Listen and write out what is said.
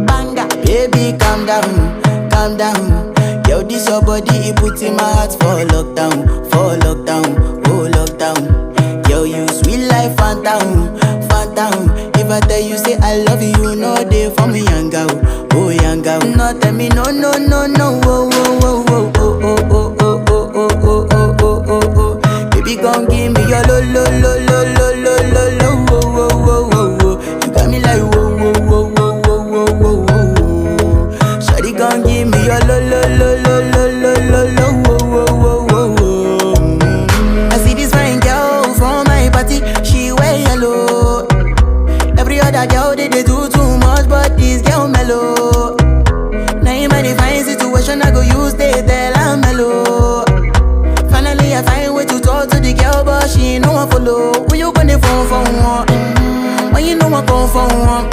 banger. Baby, calm down. Yo, this your body, it puts in my heart for lockdown, oh lockdown. Yo, you sweet life, phantom. If I tell you say I love you, you know they for me, young girl, oh young girl. No tell me no, oh oh oh oh oh oh oh oh oh oh oh oh oh oh. Baby, gon' give me your lo lo lo lo lo lo lo lo, oh oh oh oh oh. You got me like whoa whoa whoa whoa whoa whoa whoa. Shawty gon' give me your lo lo lo lo lo lo lo lo, oh oh oh oh. I see this fine girl from my party, she wear yellow. Every other girl they do too much, but this girl mellow. Now in my divine situation, I go use they tell I'm mellow. Finally I find way to talk to the girl, but she ain't no one follow. Who you gonna phone for one? When you know I come for one?